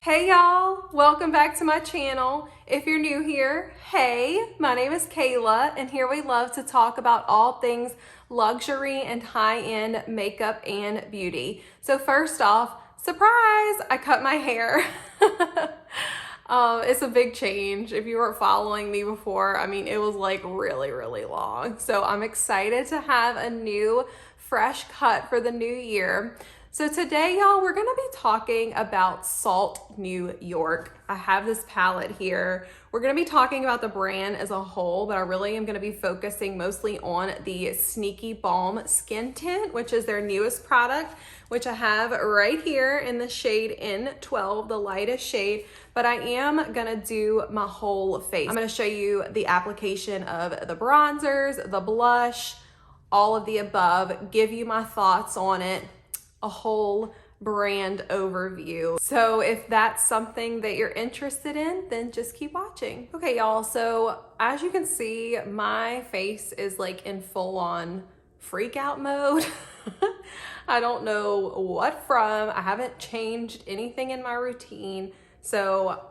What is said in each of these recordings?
Hey y'all, welcome back to my channel. If you're new here, hey, my name is Kayla and here we love to talk about all things luxury and high-end makeup and beauty. So first off, surprise, I cut my hair. It's a big change. If you weren't following me before, I mean, it was like really long. So I'm excited to have a new fresh cut for the new year. So today, y'all, we're gonna be talking about Salt New York. I have this palette here. We're gonna be talking about the brand as a whole, but I really am gonna be focusing mostly on the Sneaky Balm Skin Tint, which is their newest product, which I have right here in the shade N12, the lightest shade, but I am gonna do my whole face. I'm gonna show you the application of the bronzers, the blush, all of the above, give you my thoughts on it, a whole brand overview. So if that's something that you're interested in, then just keep watching. Okay, y'all, so as you can see, my face is like in full-on freak out mode. I don't know what from. I haven't changed anything in my routine, so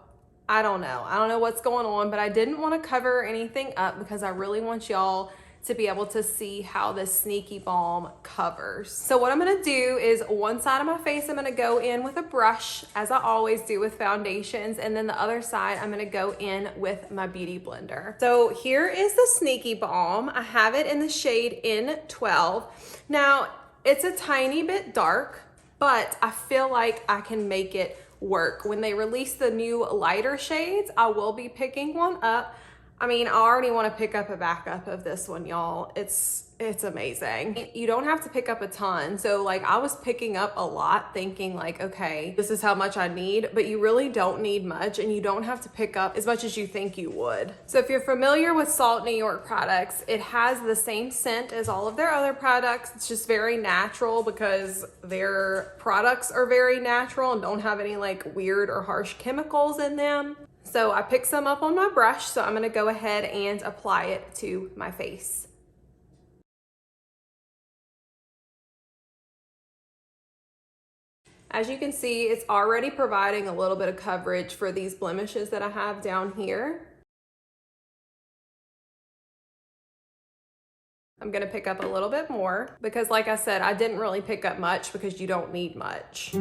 I don't know. I don't know what's going on, but I didn't want to cover anything up because I really want y'all to be able to see how this Sneaky Balm covers. So what I'm gonna do is one side of my face, I'm gonna go in with a brush, as I always do with foundations, and then the other side, I'm gonna go in with my beauty blender. So here is the Sneaky Balm. I have it in the shade N12. Now, it's a tiny bit dark, but I feel like I can make it work. When they release the new lighter shades, I will be picking one up. I mean, I already want to pick up a backup of this one, y'all. It's amazing. You don't have to pick up a ton. So like I was picking up a lot thinking like, okay, this is how much I need, but you really don't need much and you don't have to pick up as much as you think you would. So if you're familiar with Salt New York products, it has the same scent as all of their other products. It's just very natural because their products are very natural and don't have any like weird or harsh chemicals in them. So I picked some up on my brush, so I'm gonna go ahead and apply it to my face. As you can see, it's already providing a little bit of coverage for these blemishes that I have down here. I'm gonna pick up a little bit more because like I said, I didn't really pick up much because you don't need much.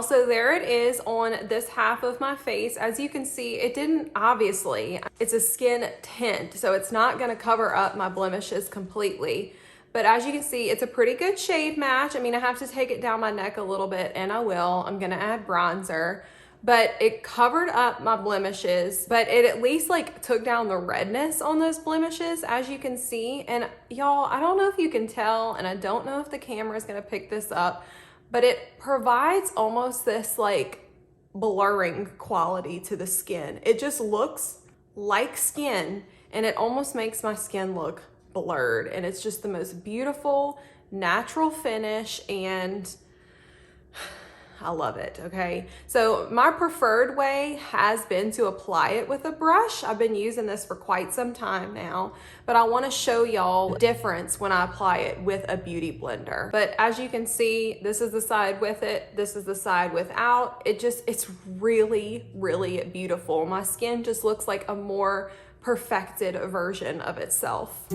So there it is on this half of my face. As you can see, it didn't, obviously, it's a skin tint, so it's not gonna cover up my blemishes completely. But as you can see, it's a pretty good shade match. I mean, I have to take it down my neck a little bit, and I will. I'm gonna add bronzer. But it covered up my blemishes, but it at least like took down the redness on those blemishes, as you can see. And y'all, I don't know if you can tell, and I don't know if the camera is gonna pick this up, but it provides almost this like blurring quality to the skin. It just looks like skin and it almost makes my skin look blurred. And it's just the most beautiful, natural finish and I love it, okay? So my preferred way has been to apply it with a brush. I've been using this for quite some time now, but I wanna show y'all the difference when I apply it with a beauty blender. But as you can see, this is the side with it, this is the side without. It's really beautiful. My skin just looks like a more perfected version of itself.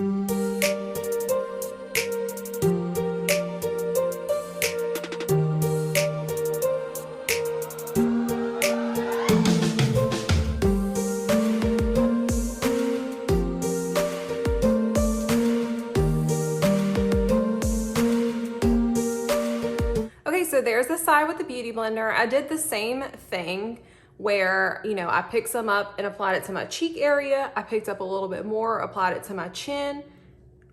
So there's the side with the beauty blender. I did the same thing where, you know, I picked some up and applied it to my cheek area. I picked up a little bit more, applied it to my chin.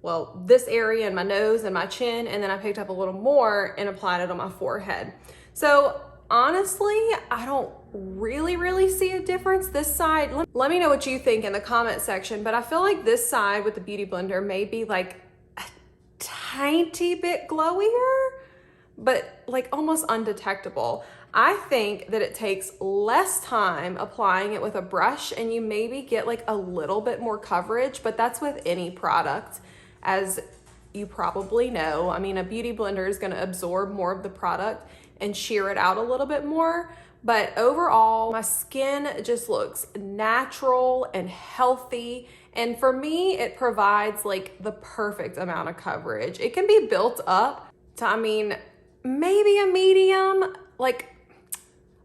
Well, this area and my nose and my chin, and then I picked up a little more and applied it on my forehead. So honestly, I don't really see a difference. This side, let me know what you think in the comment section, but I feel like this side with the beauty blender may be like a tiny bit glowier. but like almost undetectable. I think that it takes less time applying it with a brush and you maybe get like a little bit more coverage, but that's with any product, as you probably know. I mean, a beauty blender is gonna absorb more of the product and shear it out a little bit more. But overall, my skin just looks natural and healthy. And for me, it provides like the perfect amount of coverage. It can be built up to, I mean, maybe a medium, like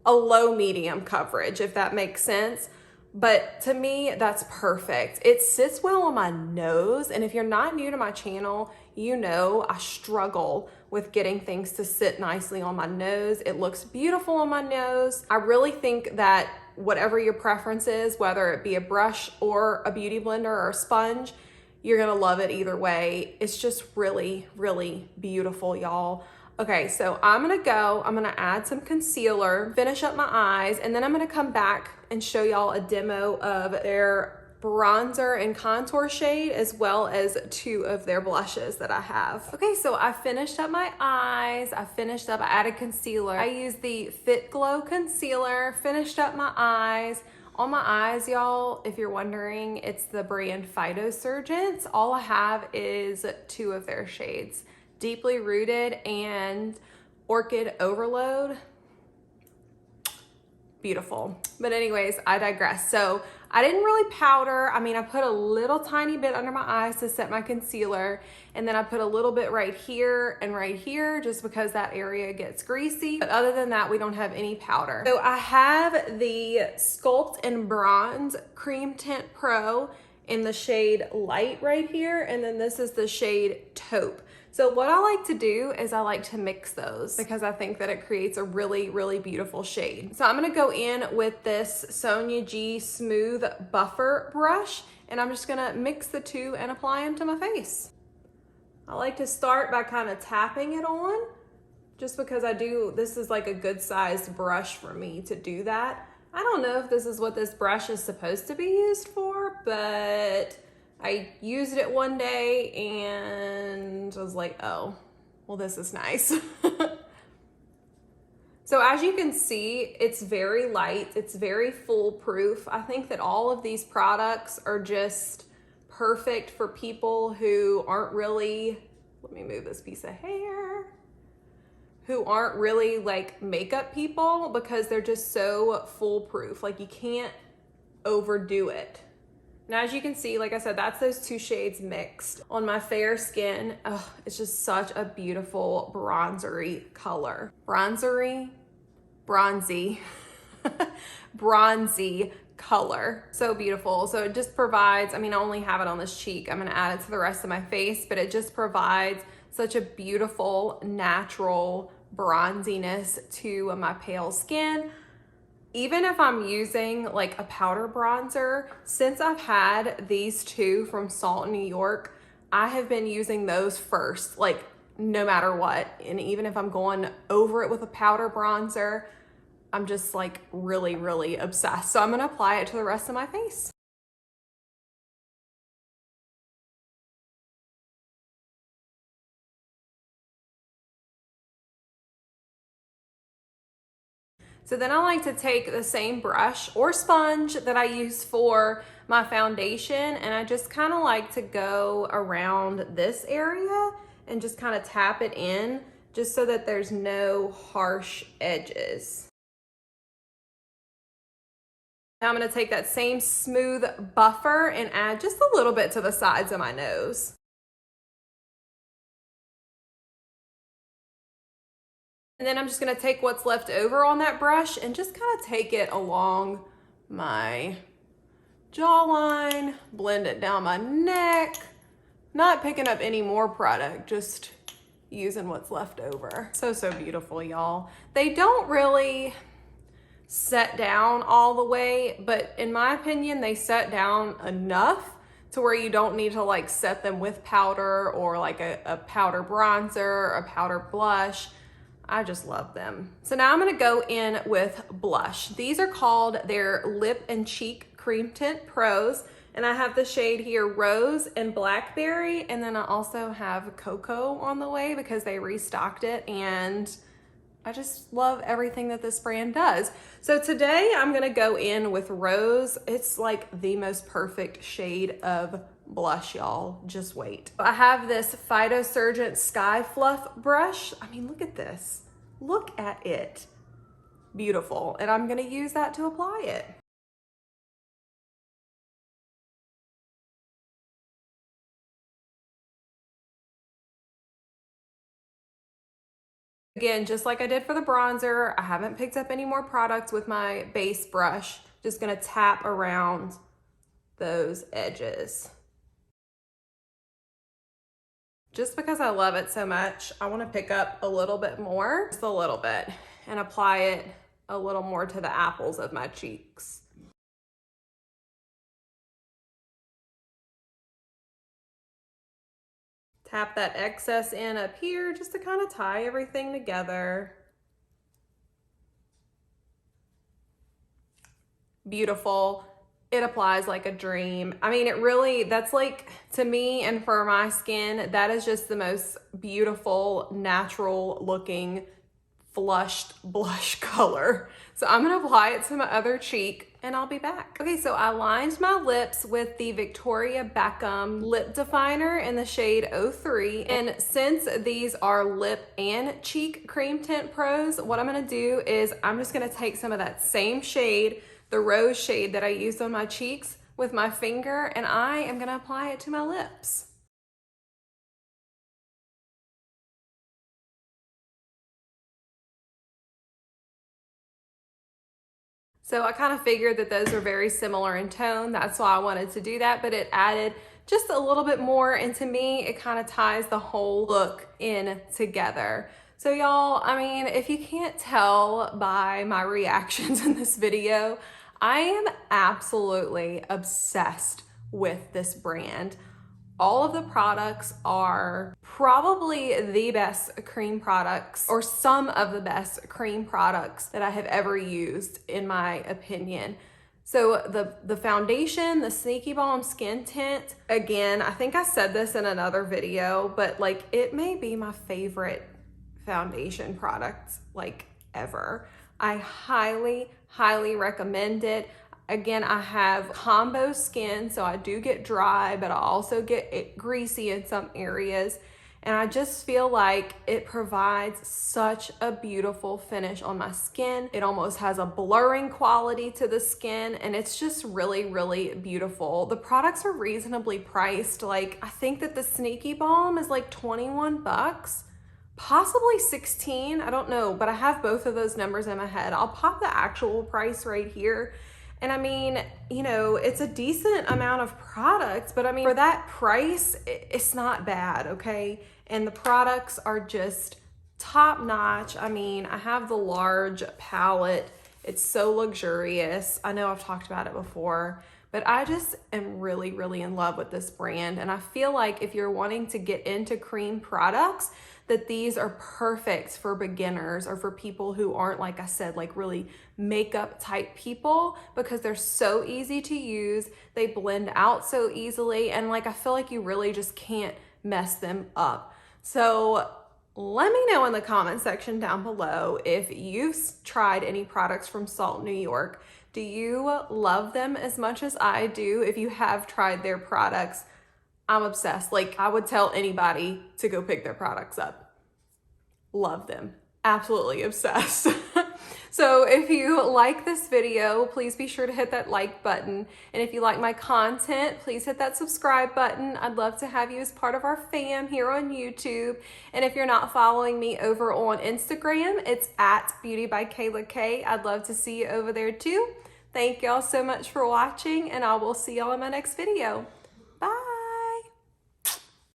a low medium coverage, if that makes sense. But to me, that's perfect. It sits well on my nose. And if you're not new to my channel, you know I struggle with getting things to sit nicely on my nose. It looks beautiful on my nose. I really think that whatever your preference is, whether it be a brush or a beauty blender or a sponge, you're gonna love it either way. It's just really, really beautiful, y'all. Okay, so I'm gonna add some concealer, finish up my eyes, and then I'm gonna come back and show y'all a demo of their bronzer and contour shade, as well as 2 of their blushes that I have. Okay, so I finished up my eyes. I added concealer. I used the Fit Glow concealer, finished up my eyes. On my eyes, y'all, if you're wondering, it's the brand Phytosurgence. All I have is 2 of their shades, Deeply Rooted and Orchid Overload. Beautiful. But anyways, I digress. So I didn't really powder. I mean, I put a little tiny bit under my eyes to set my concealer, and then I put a little bit right here and right here just because that area gets greasy. But other than that, we don't have any powder. So I have the Sculpt and Bronze Cream Tint Pro in the shade Light right here, and then this is the shade Taupe. So what I like to do is I like to mix those because I think that it creates a really, really beautiful shade. So I'm gonna go in with this Sonia G Smooth Buffer brush, and I'm just gonna mix the 2 and apply them to my face. I like to start by kind of tapping it on, just because this is like a good sized brush for me to do that. I don't know if this is what this brush is supposed to be used for, but I used it one day and I was like, oh, well, this is nice. So as you can see, it's very light. It's very foolproof. I think that all of these products are just perfect for people who aren't really, let me move this piece of hair, who aren't really like makeup people, because they're just so foolproof. Like, you can't overdo it. Now, as you can see, like I said, that's those 2 shades mixed on my fair skin. Oh, it's just such a beautiful bronzery color. Bronzy color. So beautiful. So it just provides, I mean, I only have it on this cheek. I'm gonna add it to the rest of my face, but it just provides such a beautiful, natural bronziness to my pale skin. Even if I'm using like a powder bronzer, since I've had these 2 from Salt in New York, I have been using those first, like no matter what. And even if I'm going over it with a powder bronzer, I'm just like really, really obsessed. So I'm gonna apply it to the rest of my face. So then I like to take the same brush or sponge that I use for my foundation, and I just kind of like to go around this area and just kind of tap it in, just so that there's no harsh edges. Now I'm gonna take that same smooth buffer and add just a little bit to the sides of my nose. And then I'm just gonna take what's left over on that brush and just kind of take it along my jawline, blend it down my neck, not picking up any more product, just using what's left over. So, so beautiful, y'all. They don't really set down all the way, but in my opinion, they set down enough to where you don't need to like set them with powder or like a powder bronzer, a powder blush. I just love them. So now I'm gonna go in with blush. These are called their Lip and Cheek Cream Tint Pros. And I have the shade here, Rose and Blackberry. And then I also have Cocoa on the way because they restocked it. And I just love everything that this brand does. So today I'm gonna go in with Rose. It's like the most perfect shade of blush, y'all. Just wait. I have this Phytosurgent Sky Fluff brush. I mean, look at this. Look at it. Beautiful. And I'm gonna use that to apply it. Again, just like I did for the bronzer, I haven't picked up any more products with my base brush. Just gonna tap around those edges. Just because I love it so much, I wanna pick up a little bit more, just a little bit, and apply it a little more to the apples of my cheeks. Tap that excess in up here just to kind of tie everything together. Beautiful. It applies like a dream. I mean, it really, that's like, to me and for my skin, that is just the most beautiful, natural looking flushed blush color. So I'm gonna apply it to my other cheek and I'll be back. Okay, so I lined my lips with the Victoria Beckham lip definer in the shade 03. And since these are lip and cheek cream tint pros, what I'm gonna do is I'm just gonna take some of that same shade, the rose shade that I used on my cheeks, with my finger, and I am gonna apply it to my lips. So I kind of figured that those are very similar in tone. That's why I wanted to do that, but it added just a little bit more. And to me, it kind of ties the whole look in together. So y'all, I mean, if you can't tell by my reactions in this video, I am absolutely obsessed with this brand. All of the products are probably the best cream products, or some of the best cream products that I have ever used, in my opinion. So the foundation, the Sneaky Balm Skin Tint, again, I think I said this in another video, but like, it may be my favorite foundation product like ever. I highly, highly recommend it. Again, I have combo skin, so I do get dry, but I also get greasy in some areas. And I just feel like it provides such a beautiful finish on my skin. It almost has a blurring quality to the skin, and it's just really, really beautiful. The products are reasonably priced. Like, I think that the Sneaky Balm is like 21 bucks. Possibly 16, I don't know, but I have both of those numbers in my head. I'll pop the actual price right here. And I mean, you know, it's a decent amount of products, but I mean, for that price, it's not bad, okay? And the products are just top notch. I mean, I have the large palette. It's so luxurious. I know I've talked about it before, but I just am really, really in love with this brand. And I feel like if you're wanting to get into cream products, that these are perfect for beginners or for people who aren't, like I said, like really makeup type people, because they're so easy to use. They blend out so easily. And like, I feel like you really just can't mess them up. So let me know in the comment section down below if you've tried any products from Salt New York. Do you love them as much as I do? If you have tried their products, I'm obsessed. Like, I would tell anybody to go pick their products up. Love them. Absolutely obsessed. So if you like this video, please be sure to hit that like button. And if you like my content, please hit that subscribe button. I'd love to have you as part of our fam here on YouTube. And if you're not following me over on Instagram, it's at beautybykaylak. I'd love to see you over there too. Thank y'all so much for watching, and I will see y'all in my next video.